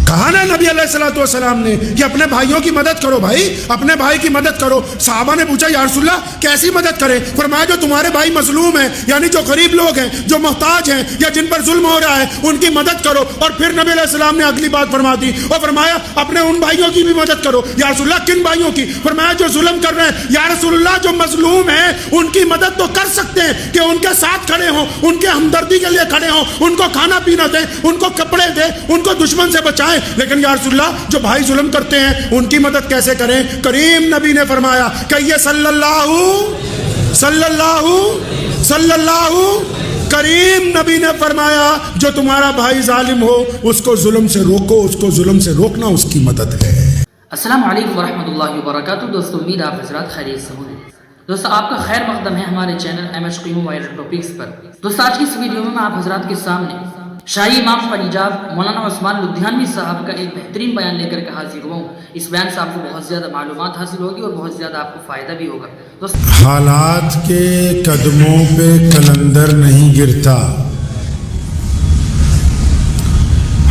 کہا نا نبی علیہ الصلوۃ والسلام نے کہ اپنے بھائیوں کی مدد کرو، بھائی اپنے بھائی کی مدد کرو۔ صحابہ نے پوچھا یا رسول اللہ کیسی مدد کریں؟ فرمایا جو تمہارے بھائی مظلوم ہیں، یعنی جو غریب لوگ ہیں، جو محتاج ہیں یا جن پر ظلم ہو رہا ہے، ان کی مدد کرو۔ اور پھر نبی علیہ السلام نے اگلی بات فرما دی اور فرمایا اپنے ان بھائیوں کی بھی مدد کرو۔ یا رسول اللہ کن بھائیوں کی؟ فرمایا جو ظلم کر رہے ہیں۔ یا رسول اللہ جو مظلوم ہیں ان کی مدد تو کر سکتے ہیں کہ ان کے ساتھ کھڑے ہوں، ان کے ہمدردی کے لیے کھڑے ہوں، ان کو کھانا پینا دیں، ان کو کپڑے دیں، ان کو دشمن سے بچائیں، لیکن یا رسول اللہ جو بھائی ظلم کرتے ہیں ان کی مدد کیسے کریں؟ کریم نبی نے فرمایا کہ یہ صلی اللہ کریم نبی نے فرمایا جو تمہارا بھائی ظالم ہو اس کو ظلم سے روکو، اس کو ظلم سے روکنا اس کی مدد ہے۔ السلام علیکم ورحمۃ اللہ وبرکاتہ۔ دوستو امید آپ حضرات خیریت سے ہوں۔ دوستو آپ کا خیر مقدم ہے ہمارے چینل ایم ایچ قیوم وائرل ٹاپکس پر۔ دوستو آج کی اس ویڈیو میں آپ حضرات کے سامنے شاہی امام پنجاب مولانا عثمان لدھیانوی صاحب کا ایک بہترین بیان لے کر کے حاضر ہوا ہوں۔ اس بیان سے آپ کو بہت زیادہ معلومات حاصل ہوگی اور بہت زیادہ آپ کو فائدہ بھی ہوگا۔ حالات کے قدموں پہ کلندر نہیں گرتا،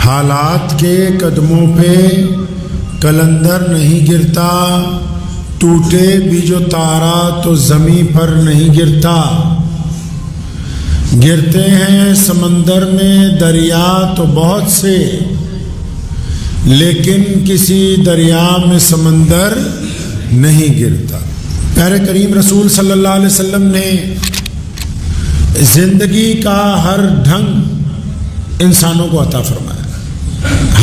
حالات کے قدموں پہ کلندر نہیں گرتا، ٹوٹے بھی جو تارا تو زمین پر نہیں گرتا، گرتے ہیں سمندر میں دریا تو بہت سے، لیکن کسی دریا میں سمندر نہیں گرتا۔ پیارے کریم رسول صلی اللہ علیہ وسلم نے زندگی کا ہر ڈھنگ انسانوں کو عطا فرمایا،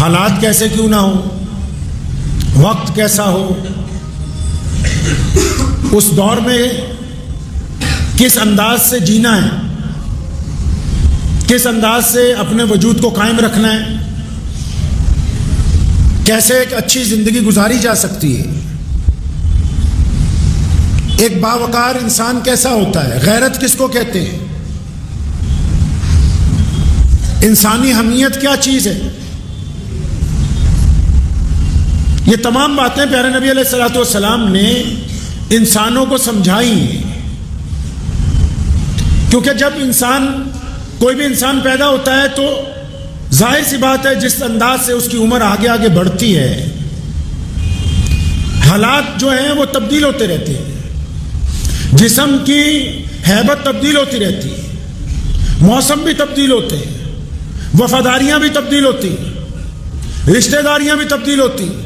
حالات کیسے کیوں نہ ہو، وقت کیسا ہو، اس دور میں کس انداز سے جینا ہے، کس انداز سے اپنے وجود کو قائم رکھنا ہے، کیسے ایک اچھی زندگی گزاری جا سکتی ہے، ایک باوقار انسان کیسا ہوتا ہے، غیرت کس کو کہتے ہیں، انسانی حمیت کیا چیز ہے، یہ تمام باتیں پیارے نبی علیہ الصلوۃ والسلام نے انسانوں کو سمجھائی۔ کیونکہ جب کوئی بھی انسان پیدا ہوتا ہے تو ظاہر سی بات ہے جس انداز سے اس کی عمر آگے آگے بڑھتی ہے، حالات جو ہیں وہ تبدیل ہوتے رہتے ہیں، جسم کی ہیبت تبدیل ہوتی رہتی ہے، موسم بھی تبدیل ہوتے ہیں، وفاداریاں بھی تبدیل ہوتی ہیں، رشتہ داریاں بھی تبدیل ہوتی ہیں،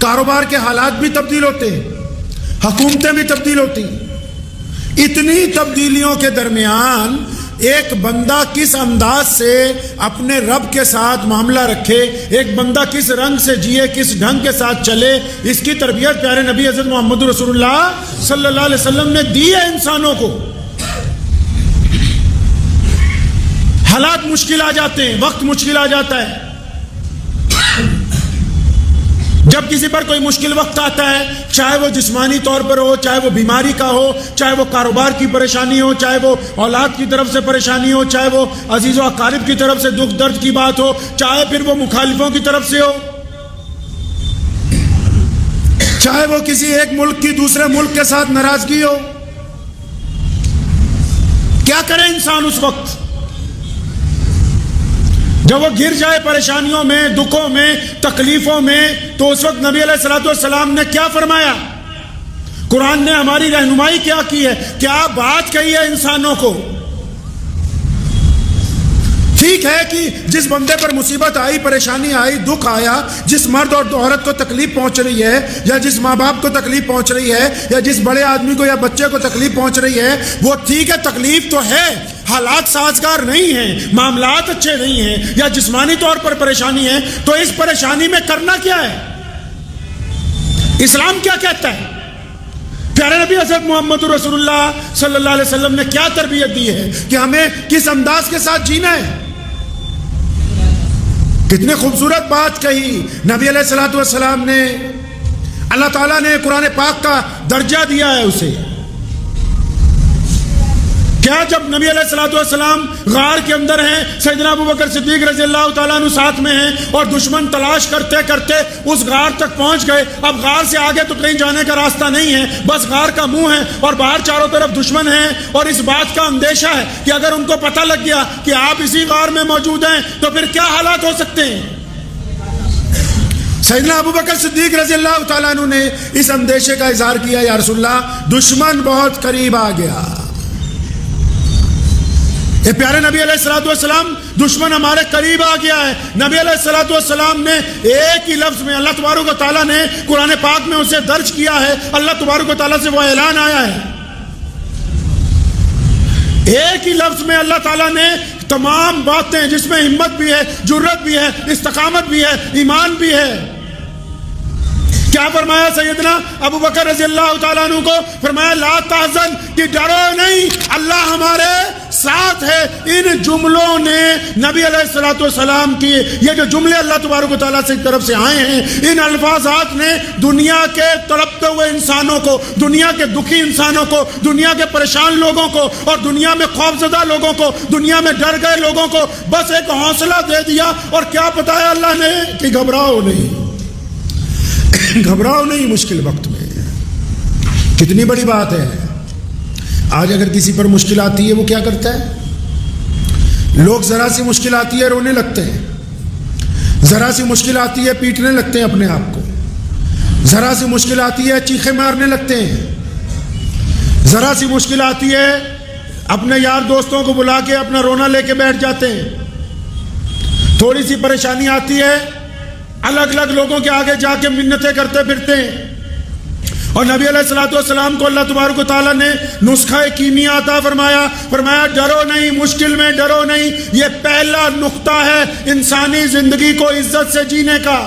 کاروبار کے حالات بھی تبدیل ہوتے ہیں، حکومتیں بھی تبدیل ہوتی ہیں۔ اتنی تبدیلیوں کے درمیان ایک بندہ کس انداز سے اپنے رب کے ساتھ معاملہ رکھے، ایک بندہ کس رنگ سے جیے، کس ڈھنگ کے ساتھ چلے، اس کی تربیت پیارے نبی حضرت محمد رسول اللہ صلی اللہ علیہ وسلم نے دی ہے انسانوں کو۔ حالات مشکل آ جاتے ہیں، وقت مشکل آ جاتا ہے، جب کسی پر کوئی مشکل وقت آتا ہے، چاہے وہ جسمانی طور پر ہو، چاہے وہ بیماری کا ہو، چاہے وہ کاروبار کی پریشانی ہو، چاہے وہ اولاد کی طرف سے پریشانی ہو، چاہے وہ عزیز و اقارب کی طرف سے دکھ درد کی بات ہو، چاہے پھر وہ مخالفوں کی طرف سے ہو، چاہے وہ کسی ایک ملک کی دوسرے ملک کے ساتھ ناراضگی ہو، کیا کرے انسان اس وقت جب وہ گر جائے پریشانیوں میں، دکھوں میں، تکلیفوں میں؟ تو اس وقت نبی علیہ الصلوۃ والسلام نے کیا فرمایا، قرآن نے ہماری رہنمائی کیا کی ہے، کیا بات کہی ہے انسانوں کو۔ ٹھیک ہے کہ جس بندے پر مصیبت آئی، پریشانی آئی، دکھ آیا، جس مرد اور عورت کو تکلیف پہنچ رہی ہے، یا جس ماں باپ کو تکلیف پہنچ رہی ہے، یا جس بڑے آدمی کو یا بچے کو تکلیف پہنچ رہی ہے، وہ ٹھیک ہے تکلیف تو ہے، حالات سازگار نہیں ہیں، معاملات اچھے نہیں ہیں، یا جسمانی طور پر پریشانی ہے، تو اس پریشانی میں کرنا کیا ہے؟ اسلام کیا کہتا ہے؟ پیارے نبی حضرت محمد رسول اللہ صلی اللہ علیہ وسلم نے کیا تربیت دی ہے کہ ہمیں کس انداز کے ساتھ جینا ہے؟ کتنے خوبصورت بات کہی نبی علیہ الصلوۃ والسلام نے۔ اللہ تعالیٰ نے قرآن پاک کا درجہ دیا ہے اسے۔ کیا جب نبی علیہ الصلوۃ والسلام غار کے اندر ہیں، سیدنا ابوبکر صدیق رضی اللہ تعالیٰ عنہ ساتھ میں ہیں، اور دشمن تلاش کرتے کرتے اس غار تک پہنچ گئے، اب غار سے آگے تو کہیں جانے کا راستہ نہیں ہے، بس غار کا منہ ہے اور باہر چاروں طرف دشمن ہیں، اور اس بات کا اندیشہ ہے کہ اگر ان کو پتہ لگ گیا کہ آپ اسی غار میں موجود ہیں تو پھر کیا حالات ہو سکتے ہیں؟ سیدنا ابو بکر صدیق رضی اللہ تعالیٰ عنہ نے اس اندیشے کا اظہار کیا، یا رسول اللہ دشمن بہت قریب آ گیا۔ اے پیارے نبی علیہ الصلوۃ والسلام، دشمن ہمارے قریب آ گیا ہے۔ نبی علیہ الصلوۃ والسلام نے ایک ہی لفظ میں، اللہ تبارک و تعالیٰ نے قرآن پاک میں اسے درج کیا ہے، اللہ تبارک و تعالیٰ سے وہ اعلان آیا ہے، ایک ہی لفظ میں اللہ تعالیٰ نے تمام باتیں جس میں ہمت بھی ہے، جرت بھی ہے، استقامت بھی ہے، ایمان بھی ہے، کیا فرمایا سیدنا ابو بکر رضی اللہ تعالیٰ عنہ کو؟ فرمایا لا تحزن، کہ ڈرو نہیں، اللہ ہمارے ساتھ ہے۔ ان جملوں نے نبی علیہ الصلوۃ والسلام کی، یہ جو جملے اللہ تبارک و تعالیٰ سے طرف سے آئے ہیں، ان الفاظات نے دنیا کے تڑپتے ہوئے انسانوں کو، دنیا کے دکھی انسانوں کو، دنیا کے پریشان لوگوں کو، اور دنیا میں خوفزدہ لوگوں کو، دنیا میں ڈر گئے لوگوں کو بس ایک حوصلہ دے دیا، اور کیا بتایا اللہ نے کہ گھبراؤ نہیں، گھبراؤ نہیں مشکل وقت میں۔ کتنی بڑی بات ہے۔ آج اگر کسی پر مشکل آتی ہے وہ کیا کرتا ہے؟ لوگ ذرا سی مشکل آتی ہے رونے لگتے ہیں، ذرا سی مشکل آتی ہے پیٹنے لگتے ہیں اپنے آپ کو، ذرا سی مشکل آتی ہے چیخے مارنے لگتے ہیں، ذرا سی مشکل آتی ہے اپنے یار دوستوں کو بلا کے اپنا رونا لے کے بیٹھ جاتے ہیں، تھوڑی سی پریشانی آتی ہے الگ الگ لوگوں کے آگے جا کے منتیں کرتے پھرتے ہیں۔ اور نبی علیہ الصلوۃ والسلام کو اللہ تبارک و تعالیٰ نے نسخہ کیمیا عطا فرمایا، فرمایا ڈرو نہیں، مشکل میں ڈرو نہیں۔ یہ پہلا نقطہ ہے انسانی زندگی کو عزت سے جینے کا،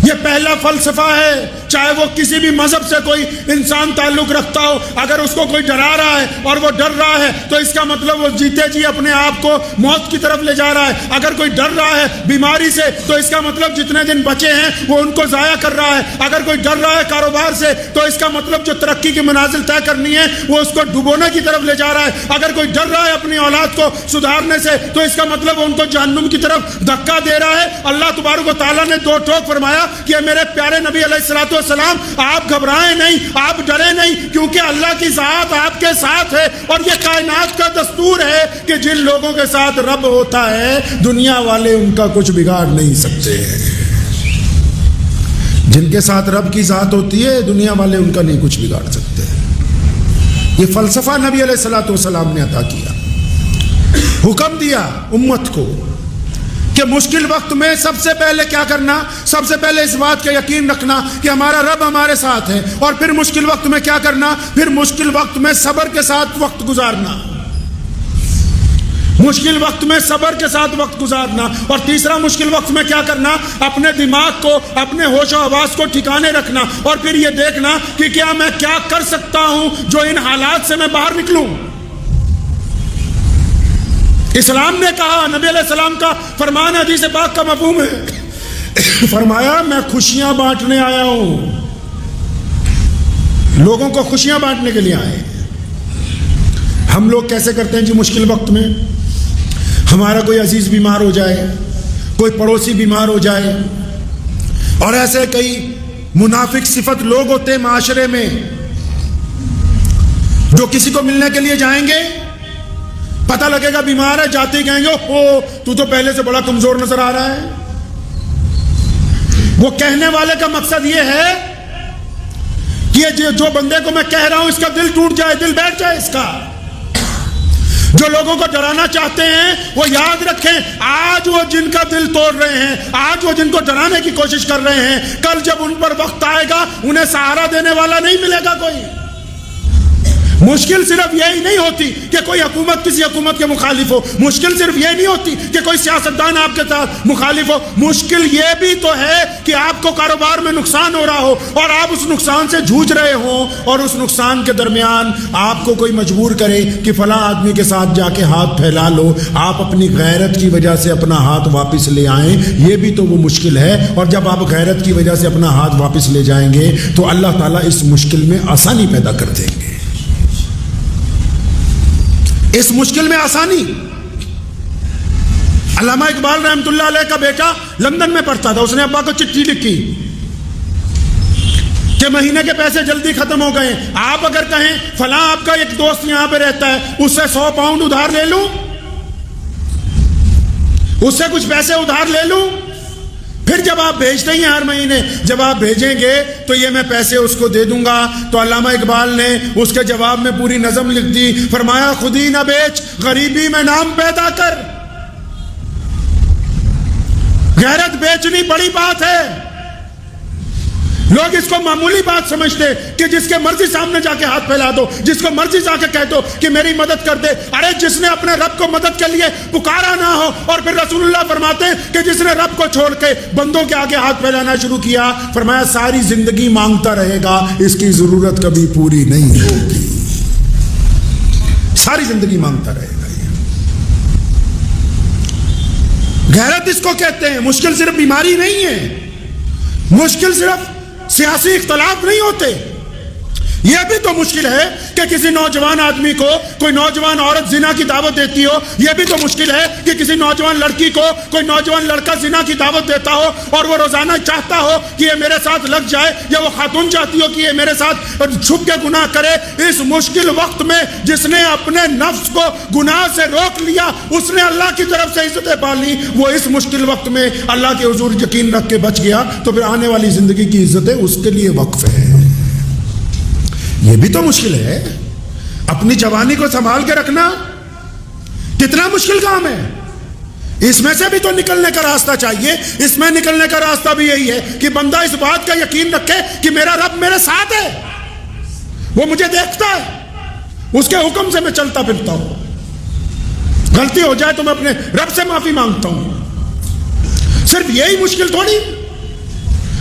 یہ پہلا فلسفہ ہے۔ چاہے وہ کسی بھی مذہب سے کوئی انسان تعلق رکھتا ہو، اگر اس کو کوئی ڈرا رہا ہے اور وہ ڈر رہا ہے تو اس کا مطلب وہ جیتے جی اپنے آپ کو موت کی طرف لے جا رہا ہے۔ اگر کوئی ڈر رہا ہے بیماری سے تو اس کا مطلب جتنے دن بچے ہیں وہ ان کو ضائع کر رہا ہے۔ اگر کوئی ڈر رہا ہے کاروبار سے تو اس کا مطلب جو ترقی کی منازل طے کرنی ہے وہ اس کو ڈبونے کی طرف لے جا رہا ہے۔ اگر کوئی ڈر رہا ہے اپنی اولاد کو سدھارنے سے تو اس کا مطلب وہ ان کو جہنم کی طرف دھکا دے رہا ہے۔ اللہ تبارک و تعالیٰ نے دو ٹوک فرمایا کہ میرے پیارے نبی علیہ الصلوۃ والسلام، آپ گھبرائیں نہیں، آپ ڈرے نہیں، کیونکہ اللہ کی ذات آپ کے ساتھ ہے۔ اور یہ کائنات کا دستور ہے کہ جن لوگوں کے ساتھ رب ہوتا ہے دنیا والے ان کا کچھ بگاڑ نہیں سکتے ہیں۔ جن کے ساتھ رب کی ذات ہوتی ہے دنیا والے ان کا نہیں کچھ بگاڑ سکتے۔ یہ فلسفہ نبی علیہ الصلوۃ والسلام نے عطا کیا، حکم دیا امت کو کہ مشکل وقت میں سب سے پہلے کیا کرنا؟ سب سے پہلے اس بات کا یقین رکھنا کہ ہمارا رب ہمارے ساتھ ہے، اور پھر مشکل وقت میں کیا کرنا؟ پھر مشکل وقت میں صبر کے ساتھ وقت گزارنا، مشکل وقت میں صبر کے ساتھ وقت گزارنا۔ اور تیسرا مشکل وقت میں کیا کرنا؟ اپنے دماغ کو، اپنے ہوش و حواس کو ٹھکانے رکھنا، اور پھر یہ دیکھنا کہ کیا میں کیا کر سکتا ہوں جو ان حالات سے میں باہر نکلوں۔ اسلام نے کہا، نبی علیہ السلام کا فرمان حدیث پاک کا مفہوم ہے، فرمایا میں خوشیاں بانٹنے آیا ہوں، لوگوں کو خوشیاں بانٹنے کے لیے آئے۔ ہم لوگ کیسے کرتے ہیں جی؟ مشکل وقت میں ہمارا کوئی عزیز بیمار ہو جائے، کوئی پڑوسی بیمار ہو جائے، اور ایسے کئی منافق صفت لوگ ہوتے ہیں معاشرے میں جو کسی کو ملنے کے لیے جائیں گے، پتہ لگے گا بیمار ہے، جاتے ہی کہیں گے او تو پہلے سے بڑا کمزور نظر آ رہا ہے۔ وہ کہنے والے کا مقصد یہ ہے کہ جو بندے کو میں کہہ رہا ہوں اس کا دل ٹوٹ جائے، دل بیٹھ جائے اس کا۔ جو لوگوں کو ڈرانا چاہتے ہیں وہ یاد رکھیں، آج وہ جن کا دل توڑ رہے ہیں، آج وہ جن کو ڈرانے کی کوشش کر رہے ہیں، کل جب ان پر وقت آئے گا انہیں سہارا دینے والا نہیں ملے گا کوئی۔ مشکل صرف یہی نہیں ہوتی کہ کوئی حکومت کسی حکومت کے مخالف ہو، مشکل صرف یہ نہیں ہوتی کہ کوئی سیاستدان آپ کے ساتھ مخالف ہو، مشکل یہ بھی تو ہے کہ آپ کو کاروبار میں نقصان ہو رہا ہو اور آپ اس نقصان سے جھوج رہے ہوں، اور اس نقصان کے درمیان آپ کو کوئی مجبور کرے کہ فلاں آدمی کے ساتھ جا کے ہاتھ پھیلا لو، آپ اپنی غیرت کی وجہ سے اپنا ہاتھ واپس لے آئیں، یہ بھی تو وہ مشکل ہے۔ اور جب آپ غیرت کی وجہ سے اپنا ہاتھ واپس لے جائیں گے تو اللہ تعالیٰ اس مشکل میں آسانی پیدا کر دیں گے، اس مشکل میں آسانی۔ علامہ اقبال رحمۃ اللہ علیہ کا بیٹا لندن میں پڑھتا تھا، اس نے ابا کو چٹھی لکھی کہ مہینے کے پیسے جلدی ختم ہو گئے، آپ اگر کہیں فلاں آپ کا ایک دوست یہاں پہ رہتا ہے اس سے 100 پاؤنڈ ادھار لے لوں، اس سے کچھ پیسے ادھار لے لوں، پھر جب آپ بھیجتے ہی ہیں ہر مہینے، جب آپ بھیجیں گے تو یہ میں پیسے اس کو دے دوں گا. تو علامہ اقبال نے اس کے جواب میں پوری نظم لکھ دی، فرمایا خود ہی نہ بیچ غریبی میں نام پیدا کر. غیرت بیچنی بڑی بات ہے. لوگ اس کو معمولی بات سمجھتے کہ جس کے مرضی سامنے جا کے ہاتھ پھیلا دو، جس کو مرضی جا کے کہہ دو کہ میری مدد کر دے. ارے جس نے اپنے رب کو مدد کے لیے پکارا نہ ہو، اور پھر رسول اللہ فرماتے ہیں کہ جس نے رب کو چھوڑ کے بندوں کے آگے ہاتھ پھیلانا شروع کیا، فرمایا ساری زندگی مانگتا رہے گا، اس کی ضرورت کبھی پوری نہیں ہوگی. ساری زندگی مانگتا رہے گا. غیرت اس کو کہتے ہیں. مشکل صرف بیماری نہیں ہے، مشکل صرف سیاسی اختلاف نہیں ہوتے. یہ بھی تو مشکل ہے کہ کسی نوجوان آدمی کو کوئی نوجوان عورت زنا کی دعوت دیتی ہو. یہ بھی تو مشکل ہے کہ کسی نوجوان لڑکی کو کوئی نوجوان لڑکا زنا کی دعوت دیتا ہو اور وہ روزانہ چاہتا ہو کہ یہ میرے ساتھ لگ جائے، یا وہ خاتون چاہتی ہو کہ یہ میرے ساتھ چھپ کے گناہ کرے. اس مشکل وقت میں جس نے اپنے نفس کو گناہ سے روک لیا، اس نے اللہ کی طرف سے عزتیں پا لی. وہ اس مشکل وقت میں اللہ کے حضور یقین رکھ کے بچ گیا، تو پھر آنے والی زندگی کی عزتیں اس کے لیے وقف ہے. یہ بھی تو مشکل ہے. اپنی جوانی کو سنبھال کے رکھنا کتنا مشکل کام ہے. اس میں سے بھی تو نکلنے کا راستہ چاہیے. اس میں نکلنے کا راستہ بھی یہی ہے کہ بندہ اس بات کا یقین رکھے کہ میرا رب میرے ساتھ ہے، وہ مجھے دیکھتا ہے، اس کے حکم سے میں چلتا پھرتا ہوں. غلطی ہو جائے تو میں اپنے رب سے معافی مانگتا ہوں. صرف یہی مشکل تھوڑی.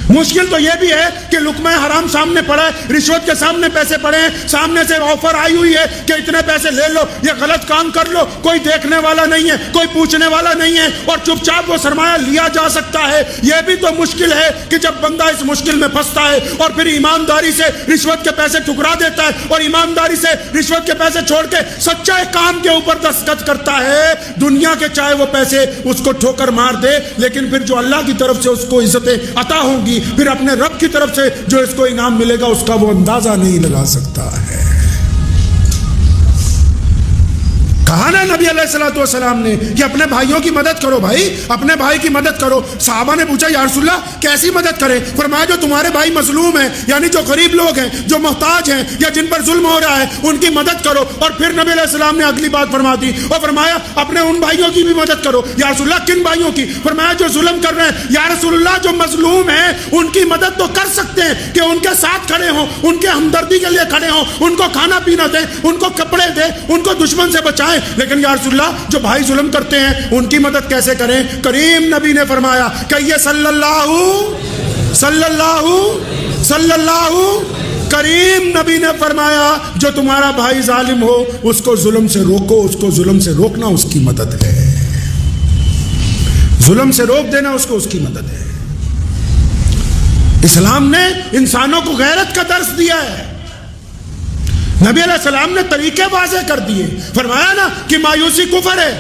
مشکل تو یہ بھی ہے کہ لقمہ حرام سامنے پڑا ہے، رشوت کے سامنے پیسے پڑے ہیں، سامنے سے آفر آئی ہوئی ہے کہ اتنے پیسے لے لو، یہ غلط کام کر لو، کوئی دیکھنے والا نہیں ہے، کوئی پوچھنے والا نہیں ہے، اور چپ چاپ وہ سرمایہ لیا جا سکتا ہے. یہ بھی تو مشکل ہے کہ جب بندہ اس مشکل میں پھنستا ہے اور پھر ایمانداری سے رشوت کے پیسے ٹھکرا دیتا ہے، اور ایمانداری سے رشوت کے پیسے چھوڑ کے سچے کام کے اوپر دستخط کرتا ہے. دنیا کے چاہے وہ پیسے اس کو ٹھوکر مار دے، لیکن پھر جو اللہ کی طرف سے اس کو عزتیں عطا ہوں گی، پھر اپنے رب کی طرف سے جو اس کو انعام ملے گا، اس کا وہ اندازہ نہیں لگا سکتا ہے. کہا نا نبی علیہ الصلوۃ والسلام نے کہ اپنے بھائیوں کی مدد کرو. بھائی اپنے بھائی کی مدد کرو. صحابہ نے پوچھا یا رسول اللہ کیسی مدد کریں؟ فرمایا جو تمہارے بھائی مظلوم ہیں، یعنی جو غریب لوگ ہیں، جو محتاج ہیں، یا جن پر ظلم ہو رہا ہے، ان کی مدد کرو. اور پھر نبی علیہ السلام نے اگلی بات فرما دی اور فرمایا اپنے ان بھائیوں کی بھی مدد کرو. یا رسول اللہ کن بھائیوں کی؟ فرمایا جو ظلم کر رہے ہیں. یا رسول اللہ جو مظلوم ہیں ان کی مدد تو کر سکتے ہیں کہ ان کے ساتھ کھڑے ہوں، ان کے ہمدردی کے لیے کھڑے ہوں، ان کو کھانا پینا دیں، ان کو کپڑے دیں، ان کو دشمن سے بچائیں. لیکن یا رسول اللہ جو بھائی ظلم کرتے ہیں ان کی مدد کیسے کریں؟ کریم نبی نے فرمایا کہ یہ صلی اللہ کریم نبی نے فرمایا جو تمہارا بھائی ظالم ہو اس کو ظلم سے روکو. اس کو ظلم سے روکنا اس کی مدد ہے. ظلم سے روک دینا اس کو اس کی مدد ہے. اسلام نے انسانوں کو غیرت کا درس دیا ہے. نبی علیہ السلام نے طریقے واضح کر دیے. فرمایا نا کہ مایوسی کفر ہے.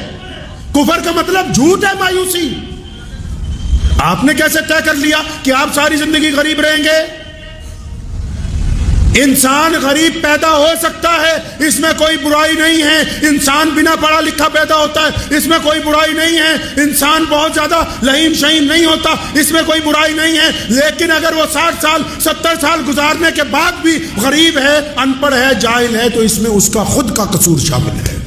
کفر کا مطلب جھوٹ ہے. مایوسی آپ نے کیسے طے کر لیا کہ آپ ساری زندگی غریب رہیں گے؟ انسان غریب پیدا ہو سکتا ہے، اس میں کوئی برائی نہیں ہے. انسان بنا پڑھا لکھا پیدا ہوتا ہے، اس میں کوئی برائی نہیں ہے. انسان بہت زیادہ لہیم شہیم نہیں ہوتا، اس میں کوئی برائی نہیں ہے. لیکن اگر وہ 60 سال 70 سال گزارنے کے بعد بھی غریب ہے، ان پڑھ ہے، جاہل ہے، تو اس میں اس کا خود کا قصور شامل ہے.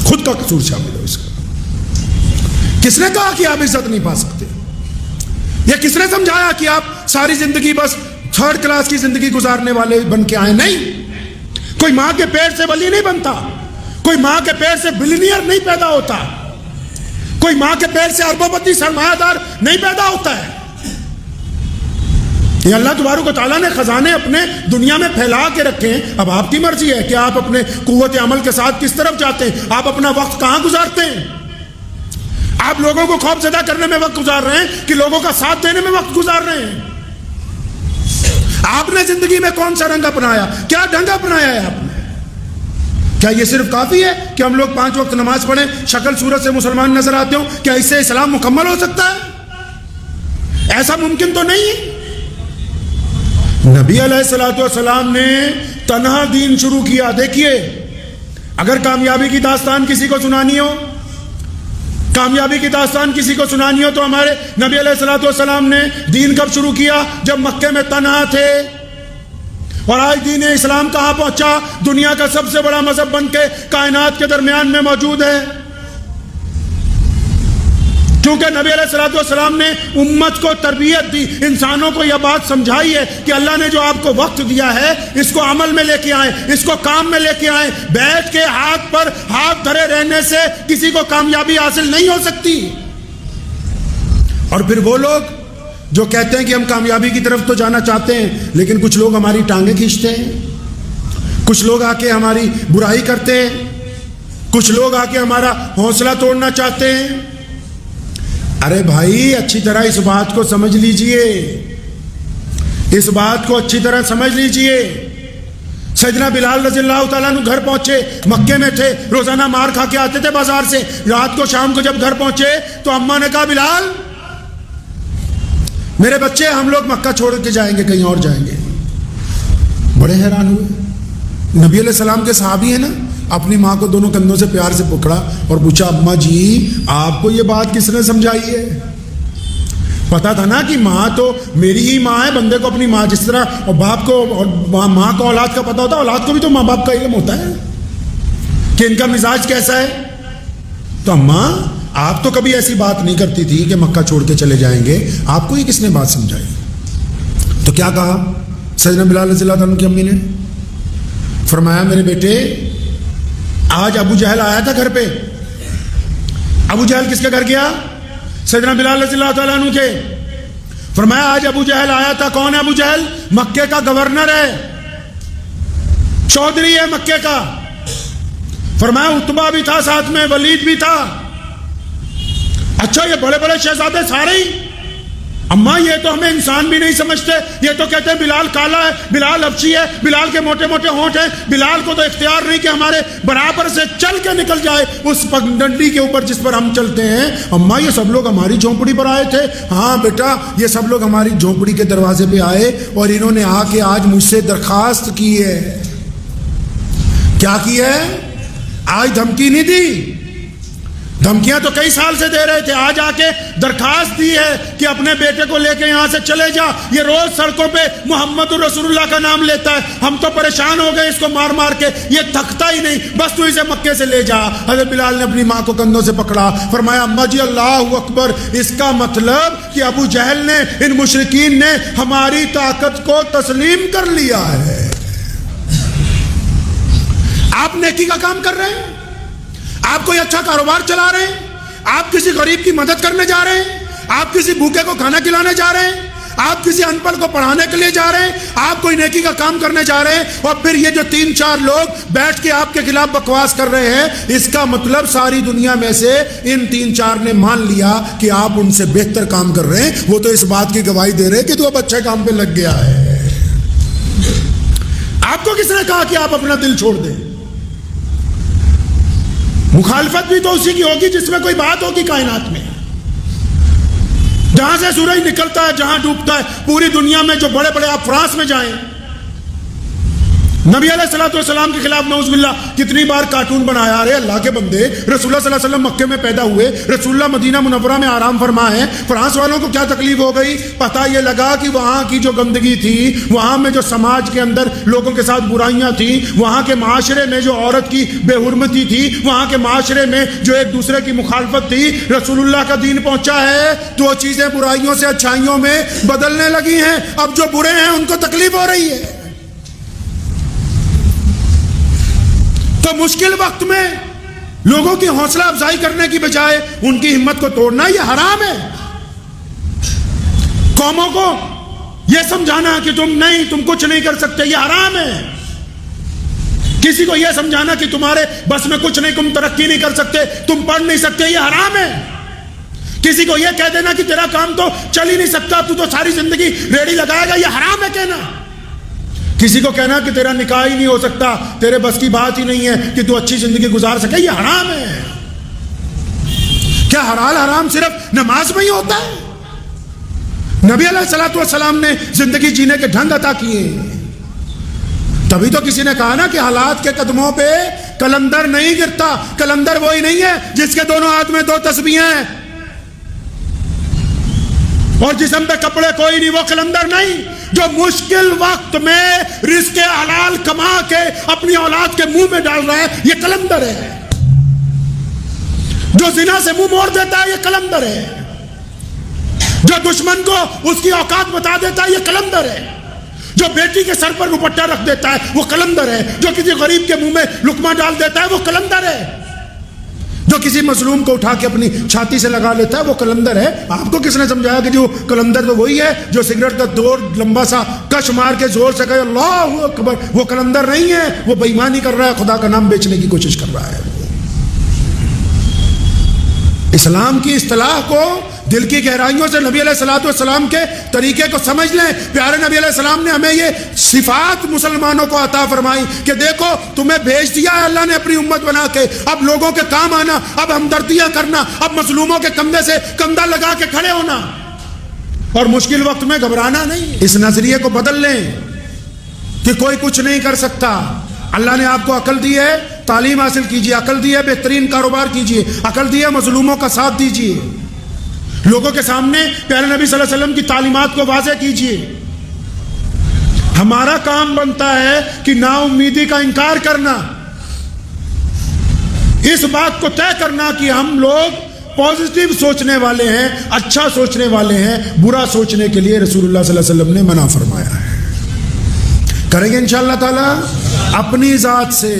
خود کا قصور شامل ہے اس کا. کس نے کہا کہ آپ عزت نہیں پا سکتے؟ یا کس نے سمجھایا کہ آپ ساری زندگی بس 3rd کلاس کی زندگی گزارنے والے بن کے آئے؟ نہیں. کوئی ماں کے پیٹ سے ولی نہیں بنتا، کوئی ماں کے پیٹ سے بلینئر نہیں پیدا ہوتا، کوئی ماں کے پیٹ سے اربوں پتی سرمایہ دار نہیں پیدا ہوتا ہے. یہ اللہ تبارک و تعالیٰ نے خزانے اپنے دنیا میں پھیلا کے رکھے ہیں. اب آپ کی مرضی ہے کہ آپ اپنے قوت عمل کے ساتھ کس طرف جاتے ہیں، آپ اپنا وقت کہاں گزارتے ہیں. آپ لوگوں کو خوف زدہ کرنے میں وقت گزار رہے ہیں کہ لوگوں کا ساتھ دینے میں وقت گزار رہے ہیں. آپ نے زندگی میں کون سا رنگ اپنایا؟ کیا ڈھنگ اپنایا ہے آپ نے؟ کیا یہ صرف کافی ہے کہ ہم لوگ 5 وقت نماز پڑھیں، شکل صورت سے مسلمان نظر آتے ہوں؟ کیا اس سے اسلام مکمل ہو سکتا ہے؟ ایسا ممکن تو نہیں ہے. نبی علیہ الصلوۃ والسلام نے تنہا دین شروع کیا. دیکھیے اگر کامیابی کی داستان کسی کو سنانی ہو کامیابی کی داستان کسی کو سنانی ہو تو ہمارے نبی علیہ الصلوۃ والسلام نے دین کب شروع کیا؟ جب مکے میں تنہا تھے. اور آج دین اسلام کہاں پہنچا؟ دنیا کا سب سے بڑا مذہب بن کے کائنات کے درمیان میں موجود ہے. کیونکہ نبی علیہ الصلوۃ والسلام نے امت کو تربیت دی، انسانوں کو یہ بات سمجھائی ہے کہ اللہ نے جو آپ کو وقت دیا ہے اس کو عمل میں لے کے آئیں، اس کو کام میں لے کے آئیں. بیٹھ کے ہاتھ پر ہاتھ دھرے رہنے سے کسی کو کامیابی حاصل نہیں ہو سکتی. اور پھر وہ لوگ جو کہتے ہیں کہ ہم کامیابی کی طرف تو جانا چاہتے ہیں، لیکن کچھ لوگ ہماری ٹانگیں کھینچتے ہیں، کچھ لوگ آ کے ہماری برائی کرتے ہیں، کچھ لوگ آ کے ہمارا حوصلہ توڑنا چاہتے ہیں. ارے بھائی اچھی طرح اس بات کو سمجھ لیجئے، اس بات کو اچھی طرح سمجھ لیجئے. سیدنا بلال رضی اللہ تعالیٰ عنہ گھر پہنچے، مکے میں تھے، روزانہ مار کھا کے آتے تھے بازار سے. رات کو شام کو جب گھر پہنچے تو اماں نے کہا بلال میرے بچے ہم لوگ مکہ چھوڑ کے جائیں گے، کہیں اور جائیں گے. بڑے حیران ہوئے. نبی علیہ السلام کے صحابی ہیں نا، اپنی ماں کو دونوں کندھوں سے پیار سے پکڑا اور پوچھا اماں جی آپ کو یہ بات کس نے سمجھائی ہے؟ پتا تھا نا کہ ماں تو میری ہی ماں ہے، بندے کو اپنی ماں جس طرح اور باپ کو اور ماں کو اولاد کا پتا ہوتا ہے، اولاد کو بھی تو ماں باپ کا علم ہوتا ہے کہ ان کا مزاج کیسا ہے. تو اماں آپ تو کبھی ایسی بات نہیں کرتی تھی کہ مکہ چھوڑ کے چلے جائیں گے، آپ کو یہ کس نے بات سمجھائی؟ تو کیا کہا سیدنا بلال رضی اللہ عنہ کی امی نے؟ فرمایا میرے بیٹے آج ابو جہل آیا تھا گھر پہ. ابو جہل کس کے گھر گیا؟ سیدنا بلال رضی اللہ تعالیٰ عنہ کے. فرمایا آج ابو جہل آیا تھا. کون ہے ابو جہل؟ مکے کا گورنر ہے، چودھری ہے مکے کا. فرمایا عتبہ بھی تھا ساتھ میں، ولید بھی تھا. اچھا یہ بڑے بڑے شہزادے سارے ہی؟ اماں یہ تو ہمیں انسان بھی نہیں سمجھتے، یہ تو کہتے ہیں بلال کالا ہے، بلال حبشی ہے، بلال کے موٹے موٹے ہونٹ ہیں، بلال کو تو اختیار نہیں کہ ہمارے برابر سے چل کے نکل جائے اس پگڈنڈی کے اوپر جس پر ہم چلتے ہیں. اماں یہ سب لوگ ہماری جھونپڑی پر آئے تھے. ہاں بیٹا یہ سب لوگ ہماری جھونپڑی کے دروازے پہ آئے اور انہوں نے آ کے آج مجھ سے درخواست کی ہے. کیا کی ہے؟ آج دھمکی نہیں دی، دھمکیاں تو کئی سال سے دے رہے تھے، آج آ کے درخواست دی ہے کہ اپنے بیٹے کو لے کے یہاں سے چلے جا. یہ روز سڑکوں پہ محمد رسول اللہ کا نام لیتا ہے، ہم تو پریشان ہو گئے اس کو مار مار کے، یہ تھکتا ہی نہیں، بس تو اسے مکے سے لے جا. حضرت بلال نے اپنی ماں کو کندھوں سے پکڑا. فرمایا اماں جی اللہ اکبر، اس کا مطلب کہ ابو جہل نے، ان مشرکین نے ہماری طاقت کو تسلیم کر لیا ہے. آپ نیکی کا کام کر رہے ہیں، آپ کوئی اچھا کاروبار چلا رہے ہیں، آپ کسی غریب کی مدد کرنے جا رہے ہیں، آپ کسی بھوکے کو کھانا کھلانے جا رہے ہیں، آپ کسی ان پڑھ کو پڑھانے کے لیے جا رہے ہیں، آپ کوئی نیکی کا کام کرنے جا رہے ہیں، اور پھر یہ جو 3-4 لوگ بیٹھ کے آپ کے خلاف بکواس کر رہے ہیں، اس کا مطلب ساری دنیا میں سے ان 3-4 نے مان لیا کہ آپ ان سے بہتر کام کر رہے ہیں. وہ تو اس بات کی گواہی دے رہے ہیں کہ تو اب اچھے کام پہ لگ گیا ہے. آپ کو کس نے کہا کہ آپ اپنا دل چھوڑ دیں؟ مخالفت بھی تو اسی کی ہوگی جس میں کوئی بات ہوگی کائنات میں. جہاں سے سورج نکلتا ہے، جہاں ڈوبتا ہے، پوری دنیا میں جو بڑے بڑے، آپ فرانس میں جائیں، نبی علیہ الصلوۃ والسلام کے خلاف نعوذ باللہ کتنی بار کارٹون بنایا. ارے اللہ کے بندے، رسول اللہ صلی اللہ علیہ وسلم مکے میں پیدا ہوئے، رسول اللہ مدینہ منورہ میں آرام فرما ہے، فرانس والوں کو کیا تکلیف ہو گئی؟ پتہ یہ لگا کہ وہاں کی جو گندگی تھی، وہاں میں جو سماج کے اندر لوگوں کے ساتھ برائیاں تھیں، وہاں کے معاشرے میں جو عورت کی بے حرمتی تھی، وہاں کے معاشرے میں جو ایک دوسرے کی مخالفت تھی، رسول اللہ کا دین پہنچا ہے تو وہ چیزیں برائیوں سے اچھائیوں میں بدلنے لگی ہیں. اب جو برے ہیں ان کو تکلیف ہو رہی ہے. تو مشکل وقت میں لوگوں کی حوصلہ افزائی کرنے کی بجائے ان کی ہمت کو توڑنا یہ حرام ہے. قوموں کو یہ سمجھانا کہ تم کچھ نہیں کر سکتے، یہ حرام ہے. کسی کو یہ سمجھانا کہ تمہارے بس میں کچھ نہیں، تم ترقی نہیں کر سکتے، تم پڑھ نہیں سکتے، یہ حرام ہے. کسی کو یہ کہہ دینا کہ تیرا کام تو چل ہی نہیں سکتا، تو ساری زندگی ریڑھی لگائے گا، یہ حرام ہے کہنا. کسی کو کہنا کہ تیرا نکاح ہی نہیں ہو سکتا، تیرے بس کی بات ہی نہیں ہے کہ تو اچھی زندگی گزار سکے، یہ حرام ہے. کیا حلال حرام صرف نماز میں ہی ہوتا ہے؟ نبی علیہ الصلوۃ والسلام نے زندگی جینے کے ڈھنگ عطا کیے. تبھی تو کسی نے کہا نا کہ حالات کے قدموں پہ قلندر نہیں گرتا. قلندر وہی نہیں ہے جس کے دونوں ہاتھ میں 2 تسبیحیں ہیں اور جسم پہ کپڑے کوئی نہیں. وہ قلندر نہیں جو مشکل وقت میں رزق حلال کما کے اپنی اولاد کے منہ میں ڈال رہا ہے, یہ قلندر ہے. جو زنا سے منہ موڑ دیتا ہے, یہ قلندر ہے. جو دشمن کو اس کی اوقات بتا دیتا ہے, یہ قلندر ہے. جو بیٹی کے سر پر دوپٹہ رکھ دیتا ہے, وہ قلندر ہے. جو کسی غریب کے منہ میں لقمہ ڈال دیتا ہے, وہ قلندر ہے. جو کسی مظلوم کو اٹھا کے اپنی چھاتی سے لگا لیتا ہے, وہ قلندر ہے. آپ کو کس نے سمجھایا کہ جو قلندر تو وہی ہے جو سگریٹ کا دور لمبا سا کش مار کے زور سے کہے اللہ اکبر؟ وہ قلندر نہیں ہے, وہ بے ایمانی کر رہا ہے, خدا کا نام بیچنے کی کوشش کر رہا ہے. اسلام کی اصطلاح کو دل کی گہرائیوں سے نبی علیہ الصلوۃ والسلام کے طریقے کو سمجھ لیں. پیارے نبی علیہ السلام نے ہمیں یہ صفات مسلمانوں کو عطا فرمائی کہ دیکھو تمہیں بھیج دیا ہے اللہ نے اپنی امت بنا کے, اب لوگوں کے کام آنا, اب ہمدردیاں کرنا, اب مظلوموں کے کندھے سے کندھا لگا کے کھڑے ہونا اور مشکل وقت میں گھبرانا نہیں. اس نظریے کو بدل لیں کہ کوئی کچھ نہیں کر سکتا. اللہ نے آپ کو عقل دی ہے, تعلیم حاصل کیجئے. عقل دی ہے, بہترین کاروبار کیجئے. عقل دی ہے, مظلوموں کا ساتھ دیجئے. لوگوں کے سامنے پیارے نبی صلی اللہ علیہ وسلم کی تعلیمات کو واضح کیجئے. ہمارا کام بنتا ہے کہ نا امیدی کا انکار کرنا, اس بات کو طے کرنا کہ ہم لوگ پازیٹیو سوچنے والے ہیں, اچھا سوچنے والے ہیں. برا سوچنے کے لیے رسول اللہ صلی اللہ علیہ وسلم نے منع فرمایا ہے. کریں گے انشاءاللہ تعالی. اپنی ذات سے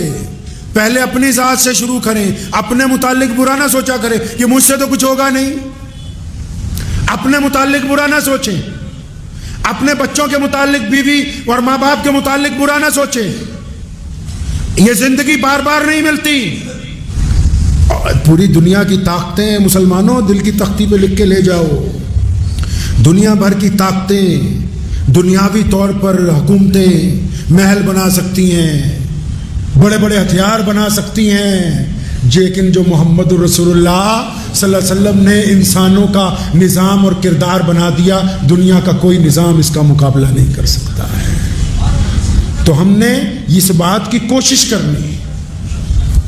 پہلے اپنی ذات سے شروع کریں. اپنے متعلق برا نہ سوچا کریں کہ مجھ سے تو کچھ ہوگا نہیں. اپنے متعلق برا نہ سوچیں. اپنے بچوں کے متعلق, بیوی اور ماں باپ کے متعلق برا نہ سوچیں. یہ زندگی بار بار نہیں ملتی. پوری دنیا کی طاقتیں مسلمانوں دل کی تختی پہ لکھ کے لے جاؤ. دنیا بھر کی طاقتیں دنیاوی طور پر حکومتیں محل بنا سکتی ہیں, بڑے بڑے ہتھیار بنا سکتی ہیں, لیکن جو محمد رسول اللہ صلی اللہ علیہ وسلم نے انسانوں کا نظام اور کردار بنا دیا, دنیا کا کوئی نظام اس کا مقابلہ نہیں کر سکتا ہے. تو ہم نے اس بات کی کوشش کرنی.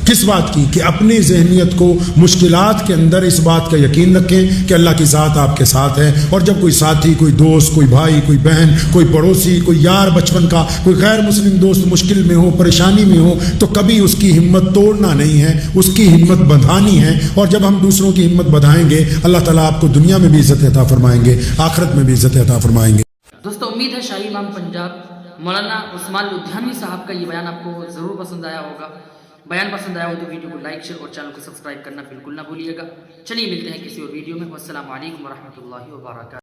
کس بات کی؟ کہ اپنی ذہنیت کو مشکلات کے اندر اس بات کا یقین رکھیں کہ اللہ کی ذات آپ کے ساتھ ہے. اور جب کوئی ساتھی, کوئی دوست, کوئی بھائی, کوئی بہن, کوئی پڑوسی, کوئی یار بچپن کا, کوئی غیر مسلم دوست مشکل میں ہو, پریشانی میں ہو, تو کبھی اس کی ہمت توڑنا نہیں ہے, اس کی ہمت بندھانی ہے. اور جب ہم دوسروں کی ہمت بندھائیں گے, اللہ تعالیٰ آپ کو دنیا میں بھی عزت عطا فرمائیں گے, آخرت میں بھی عزت عطا فرمائیں گے. دوستو امید ہے شاہی امام پنجاب مولانا عثمان لدھیانوی صاحب کا یہ بیان آپ کو ضرور پسند آیا ہوگا. بیان پسند آیا ہو تو ویڈیو کو لائک شیئر اور چینل کو سبسکرائب کرنا بالکل نہ بھولیے گا. چلیے ملتے ہیں کسی اور ویڈیو میں. والسلام علیکم ورحمۃ اللہ وبرکاتہ.